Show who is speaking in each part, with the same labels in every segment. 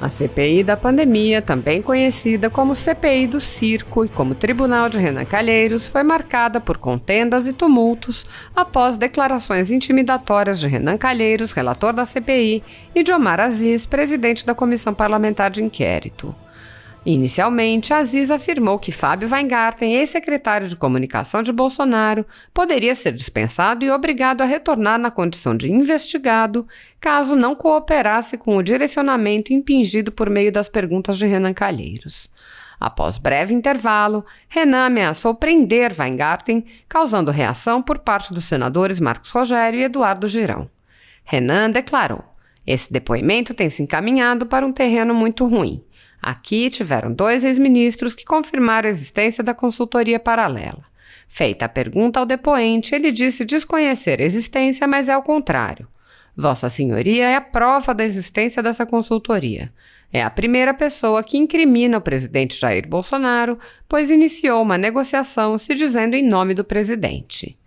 Speaker 1: A CPI da pandemia, também conhecida como CPI do Circo e como Tribunal de Renan Calheiros, foi marcada por contendas e tumultos após declarações intimidatórias de Renan Calheiros, relator da CPI, e de Omar Aziz, presidente da Comissão Parlamentar de Inquérito. Inicialmente, Aziz afirmou que Fábio Weingarten, ex-secretário de Comunicação de Bolsonaro, poderia ser dispensado e obrigado a retornar na condição de investigado, caso não cooperasse com o direcionamento impingido por meio das perguntas de Renan Calheiros. Após breve intervalo, Renan ameaçou prender Weingarten, causando reação por parte dos senadores Marcos Rogério e Eduardo Girão. Renan declarou: "Esse depoimento tem se encaminhado para um terreno muito ruim. Aqui tiveram 2 ex-ministros que confirmaram a existência da consultoria paralela. Feita a pergunta ao depoente, ele disse desconhecer a existência, mas é ao contrário. Vossa Senhoria é a prova da existência dessa consultoria. É a primeira pessoa que incrimina o presidente Jair Bolsonaro, pois iniciou uma negociação se dizendo em nome do presidente."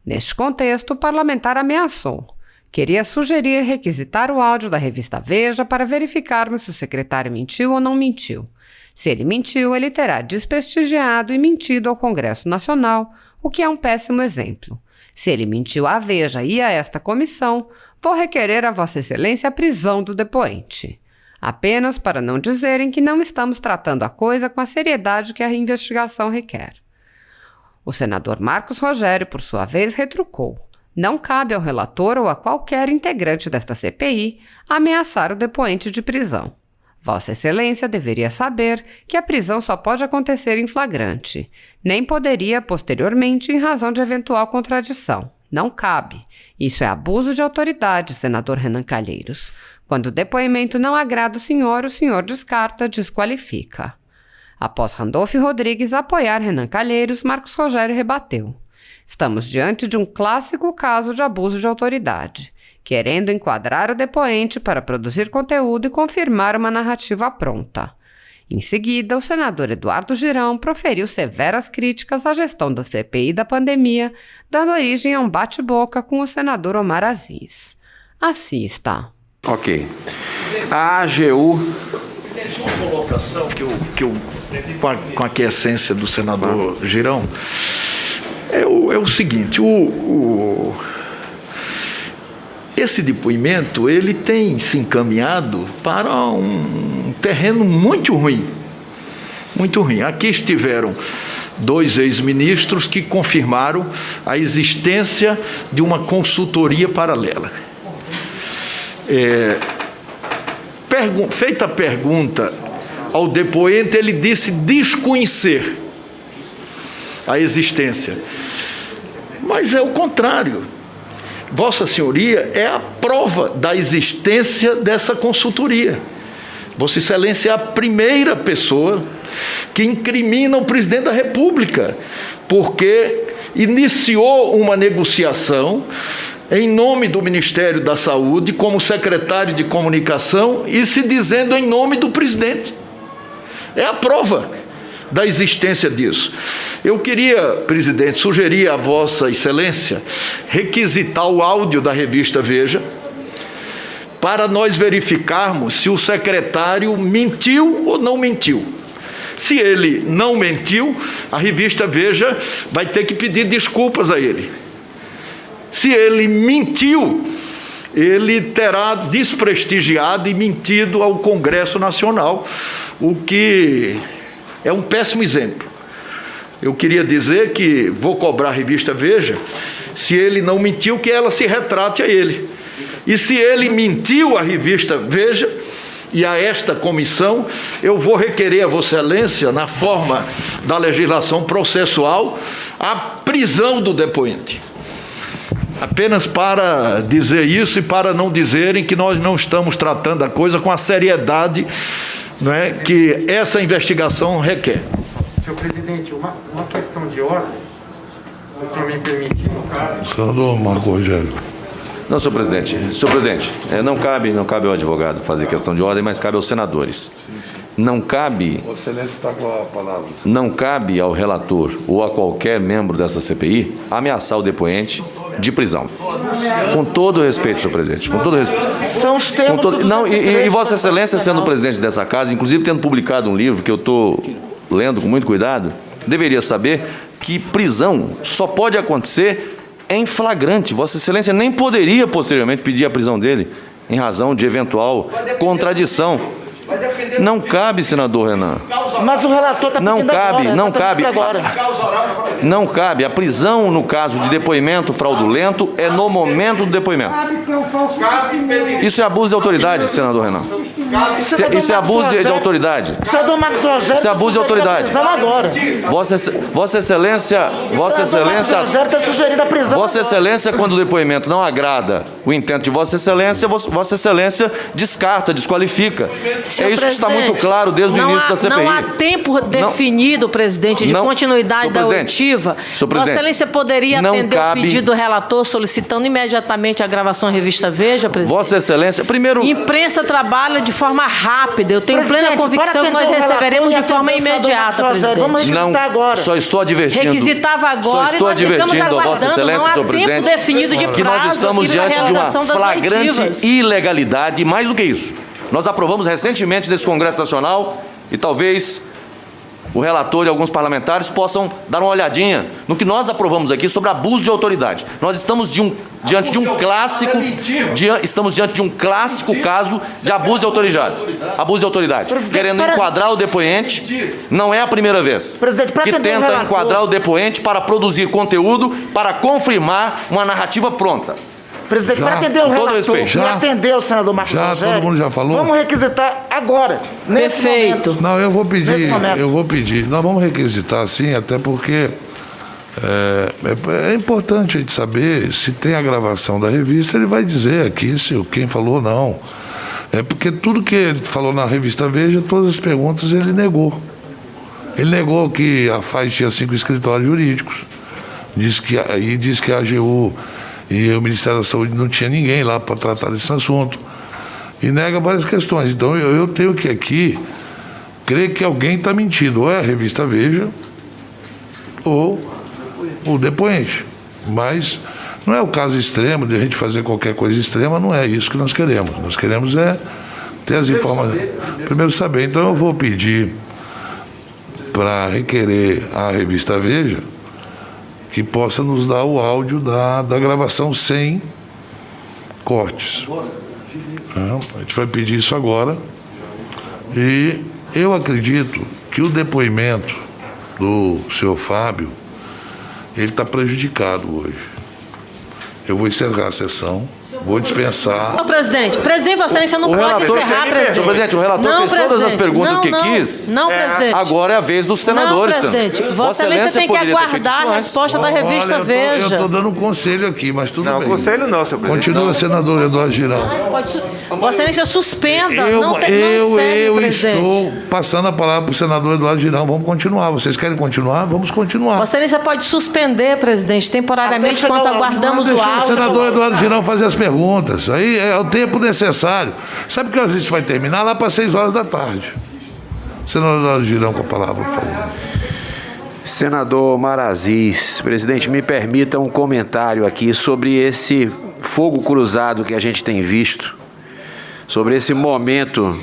Speaker 1: Neste contexto, o parlamentar ameaçou: "Queria sugerir requisitar o áudio da revista Veja para verificarmos se o secretário mentiu ou não mentiu. Se ele mentiu, ele terá desprestigiado e mentido ao Congresso Nacional, o que é um péssimo exemplo. Se ele mentiu à Veja e a esta comissão, vou requerer a Vossa Excelência a prisão do depoente. Apenas para não dizerem que não estamos tratando a coisa com a seriedade que a investigação requer." O senador Marcos Rogério, por sua vez, retrucou: "Não cabe ao relator ou a qualquer integrante desta CPI ameaçar o depoente de prisão. Vossa Excelência deveria saber que a prisão só pode acontecer em flagrante. Nem poderia posteriormente em razão de eventual contradição. Não cabe. Isso é abuso de autoridade, senador Renan Calheiros. Quando o depoimento não agrada o senhor descarta, desqualifica." Após Randolph Rodrigues apoiar Renan Calheiros, Marcos Rogério rebateu: "Estamos diante de um clássico caso de abuso de autoridade, querendo enquadrar o depoente para produzir conteúdo e confirmar uma narrativa pronta." Em seguida, o senador Eduardo Girão proferiu severas críticas à gestão da CPI da pandemia, dando origem a um bate-boca com o senador Omar Aziz. Assista.
Speaker 2: Ok. A AGU... Uma colocação com a aquiescência do senador Girão, é o seguinte: esse depoimento ele tem se encaminhado para um terreno muito ruim, muito ruim. Aqui estiveram 2 ex-ministros que confirmaram a existência de uma consultoria paralela. Feita a pergunta ao depoente, ele disse desconhecer a existência. Mas é o contrário. Vossa Senhoria é a prova da existência dessa consultoria. Vossa Excelência é a primeira pessoa que incrimina o presidente da República, porque iniciou uma negociação em nome do Ministério da Saúde, como secretário de Comunicação, e se dizendo em nome do presidente. É a prova da existência disso. Eu queria, presidente, sugerir a Vossa Excelência requisitar o áudio da revista Veja para nós verificarmos se o secretário mentiu ou não mentiu. Se ele não mentiu, a revista Veja vai ter que pedir desculpas a ele. Se ele mentiu, ele terá desprestigiado e mentido ao Congresso Nacional, o que é um péssimo exemplo. Eu queria dizer que vou cobrar a revista Veja, se ele não mentiu, que ela se retrate a ele. E se ele mentiu à revista Veja e a esta comissão, eu vou requerer a Vossa Excelência, na forma da legislação processual, a prisão do depoente. Apenas para dizer isso e para não dizerem que nós não estamos tratando a coisa com a seriedade, não é, que essa investigação requer.
Speaker 3: Senhor presidente, uma questão de ordem, se o senhor me permitir, no caso.
Speaker 4: Senador Marco Rogério.
Speaker 5: Não, senhor presidente, não cabe ao advogado fazer questão de ordem, mas cabe aos senadores.
Speaker 4: não cabe...
Speaker 5: Vossa Excelência está com a palavra.
Speaker 4: Não cabe ao relator ou a qualquer membro dessa CPI ameaçar o depoente de prisão. Com todo o respeito, senhor presidente. Com todo o respeito.
Speaker 6: São os termos
Speaker 4: Não, e Vossa Excelência, sendo presidente dessa casa, inclusive tendo publicado um livro que eu estou lendo com muito cuidado, deveria saber que prisão só pode acontecer em flagrante. Vossa Excelência nem poderia posteriormente pedir a prisão dele em razão de eventual contradição. Não cabe, senador Renan.
Speaker 6: Mas o relator está pedindo agora.
Speaker 4: Não cabe. A prisão, no caso de depoimento fraudulento, é no momento do depoimento. Isso é abuso de autoridade, senador Renan. Isso é abuso de autoridade.
Speaker 6: Senador Marcos Rogério,
Speaker 4: isso é abuso de autoridade.
Speaker 6: Agora.
Speaker 4: Vossa Excelência,
Speaker 6: está sugerindo a prisão.
Speaker 4: Vossa Excelência, quando o depoimento não agrada o intento de Vossa Excelência descarta, desqualifica.
Speaker 7: Senhor
Speaker 4: isso que está muito claro desde o início da CPI.
Speaker 7: Não há tempo definido, presidente, de continuidade da oitiva. Vossa Excelência poderia atender o pedido do relator solicitando imediatamente a gravação à revista Veja, presidente?
Speaker 4: Vossa Excelência, primeiro...
Speaker 7: Imprensa trabalha de forma rápida. Eu tenho plena convicção que nós receberemos de forma imediata, presidente.
Speaker 6: Vamos requisitar agora.
Speaker 4: Só estou advertindo.
Speaker 7: Requisitava agora e nós ficamos aguardando.
Speaker 4: Vossa Excelência, senhor presidente,
Speaker 7: tempo definido de prazo,
Speaker 4: que nós estamos diante de uma flagrante ilegalidade e mais do que isso. Nós aprovamos recentemente nesse Congresso Nacional e talvez o relator e alguns parlamentares possam dar uma olhadinha no que nós aprovamos aqui sobre abuso de autoridade. Nós estamos diante de um clássico caso de abuso de autoridade. Abuso de autoridade. Querendo enquadrar o depoente, não é a primeira vez que tenta enquadrar o depoente para produzir conteúdo, para confirmar uma narrativa pronta.
Speaker 6: Presidente, para atender o relator e atender o senador Marcos Rogério,
Speaker 5: todo mundo já falou?
Speaker 6: Vamos requisitar agora, nesse momento.
Speaker 5: Não, eu vou pedir. Nós vamos requisitar, sim, até porque é importante a gente saber se tem a gravação da revista, ele vai dizer aqui se quem falou não. É porque tudo que ele falou na revista Veja, todas as perguntas ele negou. Ele negou que a FAI tinha 5 escritórios jurídicos, disse que a AGU e o Ministério da Saúde não tinha ninguém lá para tratar desse assunto. E nega várias questões. Então eu tenho que aqui crer que alguém está mentindo. Ou é a revista Veja, ou o depoente. Mas não é o caso extremo de a gente fazer qualquer coisa extrema, não é isso que nós queremos. Nós queremos ter as informações. Primeiro saber. Então eu vou pedir para requerer a revista Veja que possa nos dar o áudio da gravação sem cortes. A gente vai pedir isso agora. E eu acredito que o depoimento do senhor Fábio, ele está prejudicado hoje. Eu vou encerrar a sessão. Vou dispensar.
Speaker 7: Não, presidente, Vossa Excelência não pode encerrar, presidente.
Speaker 4: O relator fez todas as perguntas que quis.
Speaker 7: Não, presidente.
Speaker 4: Agora é a vez dos senadores.
Speaker 7: Não, presidente. Vossa Excelência tem que aguardar a resposta da revista Veja.
Speaker 5: Eu estou dando um conselho aqui, mas tudo bem.
Speaker 8: Não, conselho não, senhor presidente.
Speaker 5: Continua, senador Eduardo Girão.
Speaker 7: Vossa Excelência suspenda. Não
Speaker 5: eu estou passando a palavra para o senador Eduardo Girão. Vamos continuar. Vocês querem continuar? Vamos continuar.
Speaker 7: Vossa Excelência pode suspender, presidente, temporariamente, enquanto aguardamos o áudio.
Speaker 5: O senador Eduardo Girão fazer as perguntas. Aí é o tempo necessário. Sabe que às vezes vai terminar lá para 6 horas da tarde. Senador Eduardo Girão, com a palavra, por favor.
Speaker 9: Senador Maraziz, presidente, me permita um comentário aqui sobre esse fogo cruzado que a gente tem visto, sobre esse momento.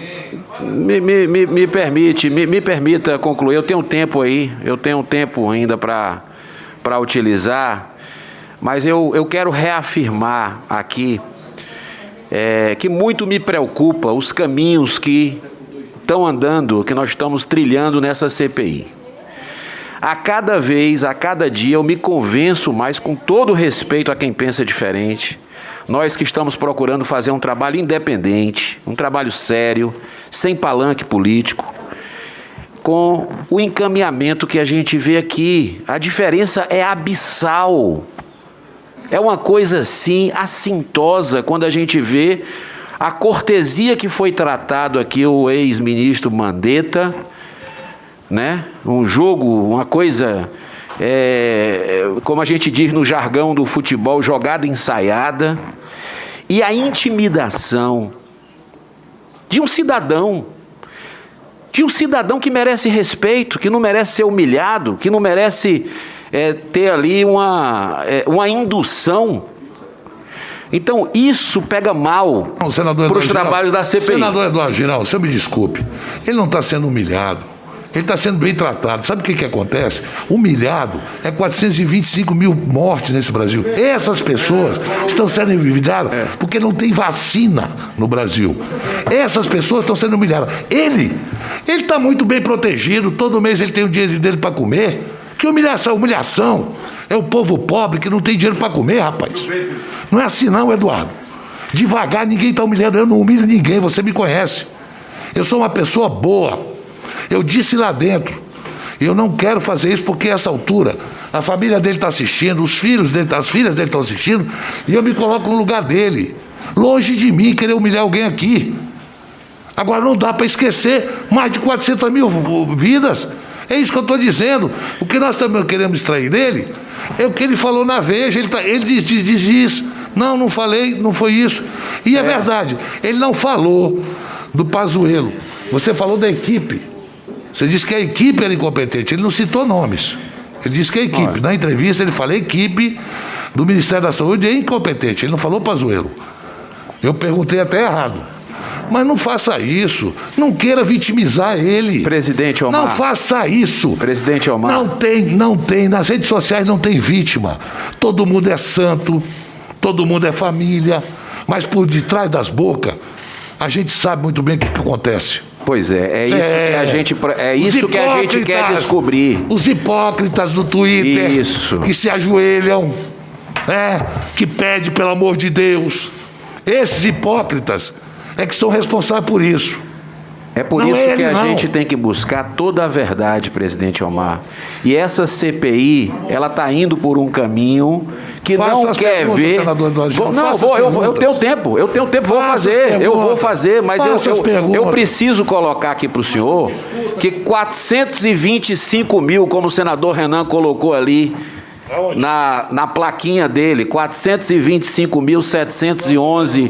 Speaker 9: Me permita concluir. Eu tenho tempo aí, ainda para utilizar. Mas eu quero reafirmar aqui que muito me preocupa os caminhos que estão andando, que nós estamos trilhando nessa CPI. A cada dia, eu me convenço mais, com todo respeito a quem pensa diferente, nós que estamos procurando fazer um trabalho independente, um trabalho sério, sem palanque político, com o encaminhamento que a gente vê aqui. A diferença é abissal. É uma coisa assim, assintosa, quando a gente vê a cortesia que foi tratado aqui o ex-ministro Mandetta, né? Um jogo, uma coisa, como a gente diz no jargão do futebol, jogada ensaiada, e a intimidação de um cidadão de um cidadão que merece respeito, que não merece ser humilhado, que não merece ter ali uma indução. Então, isso pega mal para os trabalhos da CPI.
Speaker 5: Senador Eduardo Girão, você me desculpe, ele não está sendo humilhado. Ele está sendo bem tratado. Sabe o que acontece? Humilhado é 425 mil mortes nesse Brasil. Essas pessoas estão sendo humilhadas porque não tem vacina no Brasil. Essas pessoas estão sendo humilhadas. Ele está muito bem protegido. Todo mês ele tem o dinheiro dele para comer. Que humilhação? Humilhação é o povo pobre que não tem dinheiro para comer, rapaz. Não é assim não, Eduardo. Devagar, ninguém está humilhando. Eu não humilho ninguém, você me conhece. Eu sou uma pessoa boa. Eu disse lá dentro, eu não quero fazer isso porque a essa altura a família dele está assistindo, os filhos dele, as filhas dele estão assistindo, e eu me coloco no lugar dele. Longe de mim querer humilhar alguém aqui. Agora não dá para esquecer mais de 400 mil vidas. É isso que eu estou dizendo. O que nós também queremos extrair dele é o que ele falou na Veja. Ele diz isso. Não falei, não foi isso. E é verdade, ele não falou do Pazuello. Você falou da equipe. Você disse que a equipe era incompetente. Ele não citou nomes. Ele disse que a equipe. Na entrevista ele falou a equipe do Ministério da Saúde é incompetente. Ele não falou Pazuello. Eu perguntei até errado. Mas não faça isso. Não queira vitimizar ele.
Speaker 9: Presidente Omar.
Speaker 5: Não faça isso.
Speaker 9: Presidente Omar.
Speaker 5: Não tem. Nas redes sociais não tem vítima. Todo mundo é santo. Todo mundo é família. Mas por detrás das bocas, a gente sabe muito bem o que acontece.
Speaker 9: Pois é isso que a gente quer descobrir.
Speaker 5: Os hipócritas do Twitter,
Speaker 9: isso,
Speaker 5: que se ajoelham, que pedem pelo amor de Deus. Esses hipócritas é que são responsáveis por isso.
Speaker 9: É por isso que a gente tem que buscar toda a verdade, presidente Omar. E essa CPI, ela está indo por um caminho que não quer ver. Eu tenho tempo, vou fazer, mas eu preciso colocar aqui para o senhor que 425 mil, como o senador Renan colocou ali na plaquinha dele, 425.711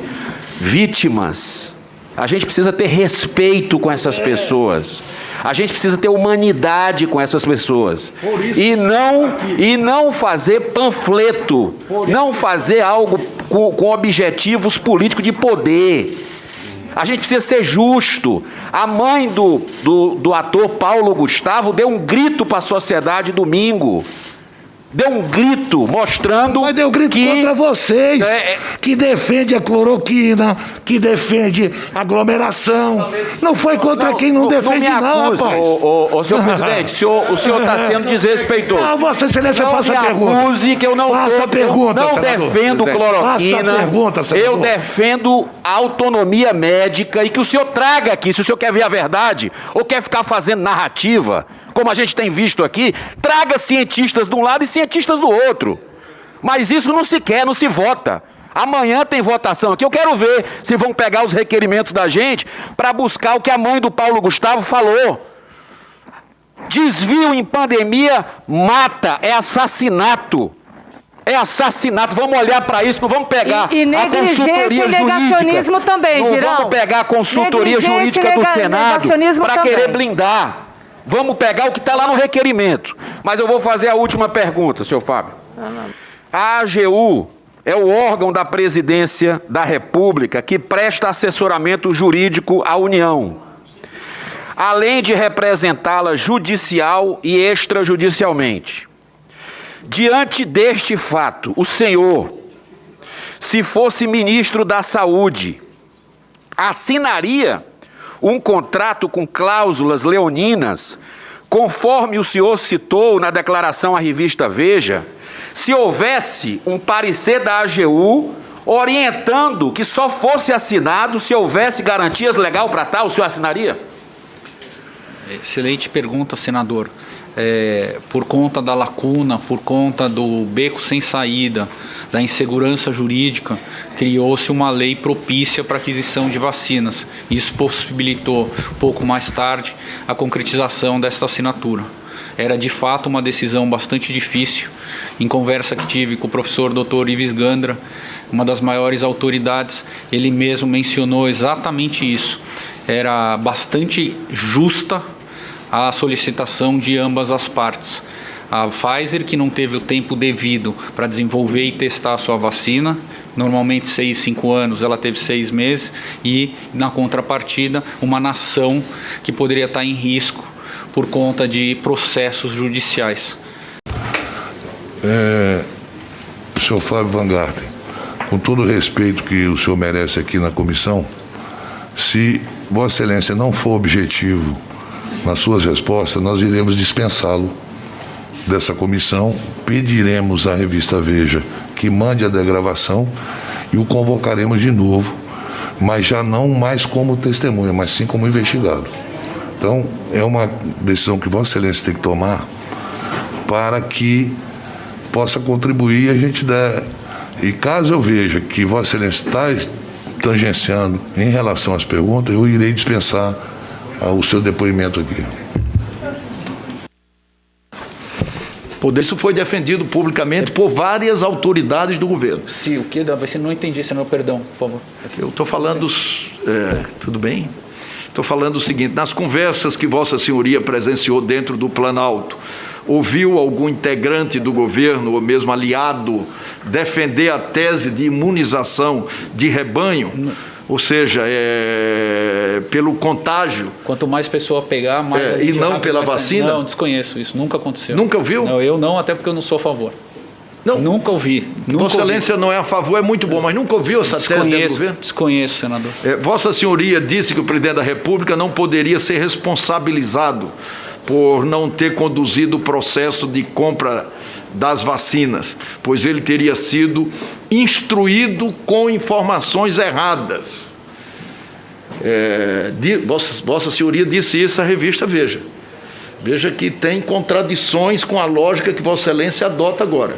Speaker 9: vítimas. A gente precisa ter respeito com essas pessoas. A gente precisa ter humanidade com essas pessoas. E não fazer panfleto. Não fazer algo com objetivos políticos de poder. A gente precisa ser justo. A mãe do ator Paulo Gustavo deu um grito para a sociedade domingo. Deu um grito mostrando.
Speaker 5: Mas deu um grito contra vocês, que defende a cloroquina, que defende a aglomeração. Não foi contra quem não defende, não, rapaz.
Speaker 9: Senhor presidente, o senhor está sendo desrespeitoso.
Speaker 5: Não, Vossa Excelência, faça a pergunta.
Speaker 9: Não me acuse que eu não defendo cloroquina.
Speaker 5: Faça a pergunta, senador.
Speaker 9: Eu defendo a autonomia médica e que o senhor traga aqui, se o senhor quer ver a verdade ou quer ficar fazendo narrativa, como a gente tem visto aqui, traga cientistas de um lado e cientistas do outro. Mas isso não se quer, não se vota. Amanhã tem votação aqui. Eu quero ver se vão pegar os requerimentos da gente para buscar o que a mãe do Paulo Gustavo falou. Desvio em pandemia mata, é assassinato. É assassinato. Vamos olhar para isso, não vamos pegar a consultoria
Speaker 7: jurídica. Também,
Speaker 9: não vamos pegar a consultoria jurídica do Senado para querer blindar. Vamos pegar o que está lá no requerimento. Mas eu vou fazer a última pergunta, senhor Fábio. A AGU é o órgão da Presidência da República que presta assessoramento jurídico à União, além de representá-la judicial e extrajudicialmente. Diante deste fato, o senhor, se fosse ministro da Saúde, assinaria um contrato com cláusulas leoninas, conforme o senhor citou na declaração à revista Veja, se houvesse um parecer da AGU orientando que só fosse assinado se houvesse garantias legais para tal, o senhor assinaria?
Speaker 8: Excelente pergunta, senador. Por conta da lacuna, por conta do beco sem saída, da insegurança jurídica, criou-se uma lei propícia para a aquisição de vacinas. Isso possibilitou, pouco mais tarde, a concretização desta assinatura. Era, de fato, uma decisão bastante difícil. Em conversa que tive com o professor Dr. Ives Gandra, uma das maiores autoridades, ele mesmo mencionou exatamente isso. era bastante justa a solicitação de ambas as partes. A Pfizer, que não teve o tempo devido para desenvolver e testar a sua vacina, normalmente 6, 5 anos, ela teve 6 meses, e, na contrapartida, uma nação que poderia estar em risco por conta de processos judiciais.
Speaker 5: Senhor Flávio Van Garten, com todo o respeito que o senhor merece aqui na comissão, se Vossa Excelência não for objetivo nas suas respostas, nós iremos dispensá-lo dessa comissão, pediremos à revista Veja que mande a degravação e o convocaremos de novo, mas já não mais como testemunha, mas sim como investigado. Então, é uma decisão que Vossa Excelência tem que tomar para que possa contribuir e a gente der. E caso eu veja que Vossa Excelência está tangenciando em relação às perguntas, eu irei dispensar o seu depoimento aqui.
Speaker 2: Isso foi defendido publicamente por várias autoridades do governo.
Speaker 8: Sim, o que você não entendi, senhor, perdão, por favor.
Speaker 2: Eu estou falando, tudo bem? Estou falando o seguinte: nas conversas que Vossa Senhoria presenciou dentro do Planalto, ouviu algum integrante do governo, ou mesmo aliado, defender a tese de imunização de rebanho? Ou seja, pelo contágio.
Speaker 8: Quanto mais pessoa pegar, mais...
Speaker 2: e não pela vacina?
Speaker 8: Não, desconheço, isso nunca aconteceu.
Speaker 2: Nunca ouviu?
Speaker 8: Não, eu não, até porque eu não sou a favor.
Speaker 2: Não.
Speaker 8: Nunca ouvi.
Speaker 2: Vossa Excelência não é a favor, é muito bom, mas nunca ouviu essa tese dentro do governo?
Speaker 8: Desconheço, senador.
Speaker 2: Vossa Senhoria disse que o presidente da República não poderia ser responsabilizado por não ter conduzido o processo de compra das vacinas, pois ele teria sido instruído com informações erradas. Vossa Senhoria disse isso à revista Veja. Veja que tem contradições com a lógica que Vossa Excelência adota agora.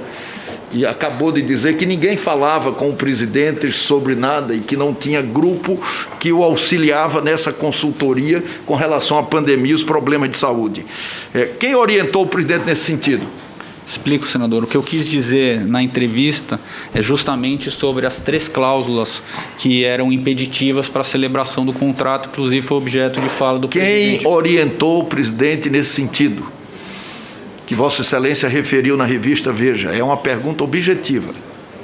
Speaker 2: E acabou de dizer que ninguém falava com o presidente sobre nada e que não tinha grupo que o auxiliava nessa consultoria com relação à pandemia e os problemas de saúde. Quem orientou o presidente nesse sentido?
Speaker 8: Explico, senador. O que eu quis dizer na entrevista é justamente sobre as 3 cláusulas que eram impeditivas para a celebração do contrato, inclusive foi objeto de fala do presidente.
Speaker 2: Quem orientou o presidente nesse sentido? Que Vossa Excelência referiu na revista Veja. É uma pergunta objetiva.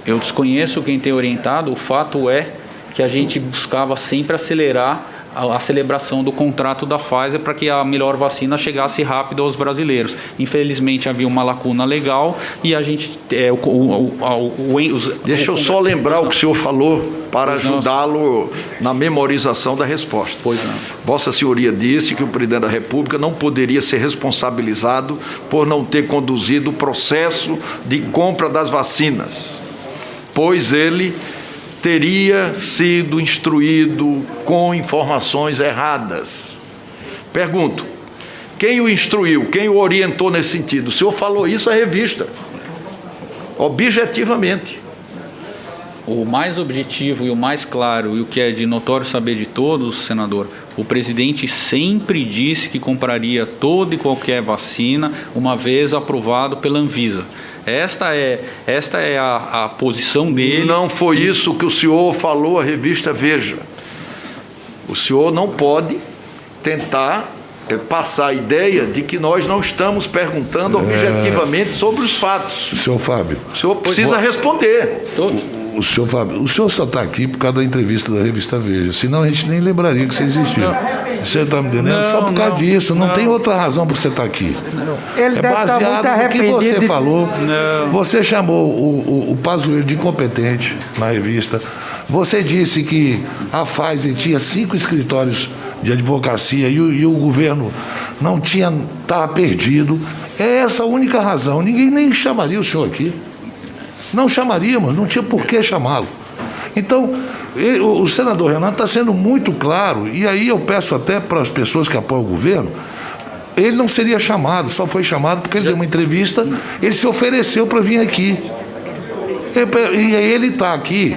Speaker 8: Eu desconheço quem tem orientado. O fato é que a gente buscava sempre acelerar a celebração do contrato da Pfizer para que a melhor vacina chegasse rápido aos brasileiros. Infelizmente havia uma lacuna legal e a gente...
Speaker 2: Deixa eu só lembrar o que o senhor falou para ajudá-lo na memorização da resposta.
Speaker 8: Pois não.
Speaker 2: Vossa Senhoria disse que o presidente da República não poderia ser responsabilizado por não ter conduzido o processo de compra das vacinas, pois ele teria sido instruído com informações erradas. Pergunto, quem o instruiu, quem o orientou nesse sentido? O senhor falou isso à revista, objetivamente.
Speaker 8: O mais objetivo e o mais claro, e o que é de notório saber de todos, senador, o presidente sempre disse que compraria toda e qualquer vacina uma vez aprovado pela Anvisa. Esta é a posição dele.
Speaker 2: Não foi isso que o senhor falou à revista Veja. O senhor não pode tentar passar a ideia de que nós não estamos perguntando objetivamente sobre os fatos.
Speaker 5: Senhor Fábio.
Speaker 2: O senhor precisa responder.
Speaker 5: O senhor Fábio, o senhor só está aqui por causa da entrevista da revista Veja, senão a gente nem lembraria que você existiu. Você está me entendendo? Só por causa disso, não tem outra razão para você estar aqui.
Speaker 6: Ele deve
Speaker 5: baseado
Speaker 6: estar muito
Speaker 5: no que você falou.
Speaker 8: Não.
Speaker 5: Você chamou o Pazuello de incompetente na revista. Você disse que a Pfizer tinha 5 escritórios de advocacia e o governo não tinha, estava perdido. É essa a única razão. Ninguém nem chamaria o senhor aqui. Não chamaríamos, não tinha por que chamá-lo. Então, o senador Renato está sendo muito claro, e aí eu peço até para as pessoas que apoiam o governo, ele não seria chamado, só foi chamado porque ele deu uma entrevista, ele se ofereceu para vir aqui. E aí ele está aqui,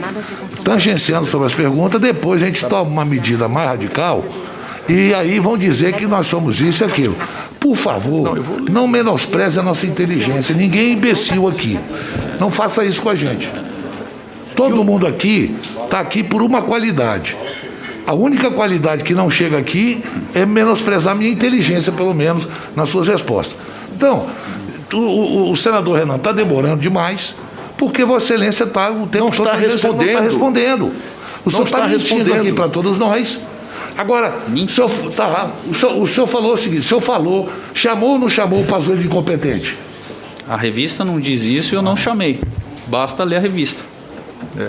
Speaker 5: tangenciando sobre as perguntas, depois a gente toma uma medida mais radical, e aí vão dizer que nós somos isso e aquilo. Por favor, não menospreze a nossa inteligência. Ninguém é imbecil aqui. Não faça isso com a gente. Todo mundo aqui está aqui por uma qualidade. A única qualidade que não chega aqui é menosprezar a minha inteligência, pelo menos, nas suas respostas. Então, o senador Renan está demorando demais, porque Vossa Excelência está o tempo todo não está respondendo. O senhor está mentindo aqui para todos nós. Agora, o senhor falou o seguinte, chamou ou não chamou o Pazuello de incompetente?
Speaker 8: A revista não diz isso e eu não chamei. Basta ler a revista.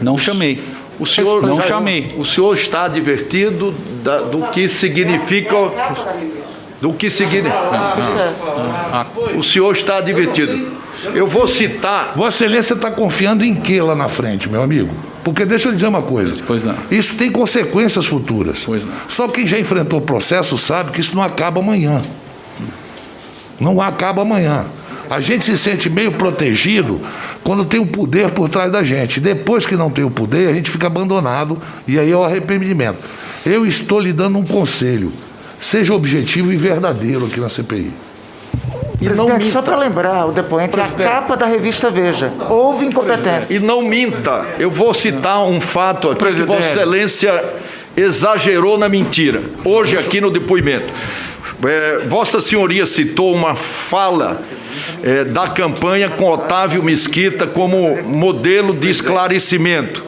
Speaker 8: Não chamei.
Speaker 2: O senhor
Speaker 8: não chamei.
Speaker 2: O senhor está advertido do que significa. Do que significa. O senhor está advertido. Eu vou citar.
Speaker 5: Vossa Excelência está confiando em que lá na frente, meu amigo? Porque deixa eu lhe dizer uma coisa.
Speaker 8: Pois não.
Speaker 5: Isso tem consequências futuras.
Speaker 8: Pois não.
Speaker 5: Só quem já enfrentou o processo sabe que isso não acaba amanhã. Não acaba amanhã. A gente se sente meio protegido quando tem o poder por trás da gente. Depois que não tem o poder, a gente fica abandonado e aí é o arrependimento. Eu estou lhe dando um conselho. Seja objetivo e verdadeiro aqui na CPI.
Speaker 6: E presidente, só para lembrar o depoente, a capa da revista Veja. Houve incompetência.
Speaker 2: E não minta. Eu vou citar um fato aqui que Vossa Excelência exagerou na mentira. Hoje aqui no depoimento. Vossa Senhoria citou uma fala da campanha com Otávio Mesquita como modelo de esclarecimento.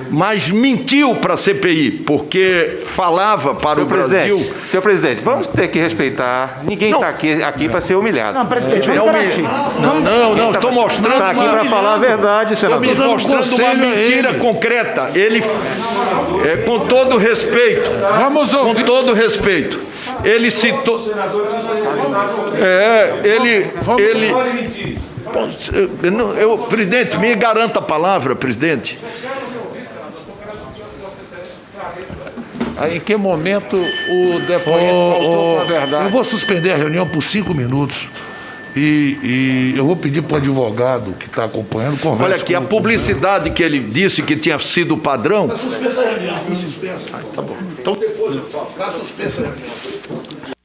Speaker 2: Mas mentiu para a CPI, porque falava para o Brasil...
Speaker 10: Senhor presidente, vamos ter que respeitar. Ninguém está aqui para ser humilhado.
Speaker 6: Não, presidente,
Speaker 2: não, estou mostrando...
Speaker 10: Está aqui para falar a verdade, senador.
Speaker 2: Estou mostrando uma mentira concreta. Ele, com todo respeito... Vamos ouvir. Com todo respeito. Ele citou... Presidente, me garanta a palavra, presidente.
Speaker 10: Em que momento o depoente faltou com a verdade?
Speaker 5: Eu vou suspender a reunião por 5 minutos e eu vou pedir para o advogado que está acompanhando conversa.
Speaker 2: Olha aqui, a publicidade que ele disse que tinha sido padrão...
Speaker 5: Está suspensa a reunião, está suspensa.
Speaker 2: Tá bom. Então depois eu falo.
Speaker 5: Está suspensa a reunião.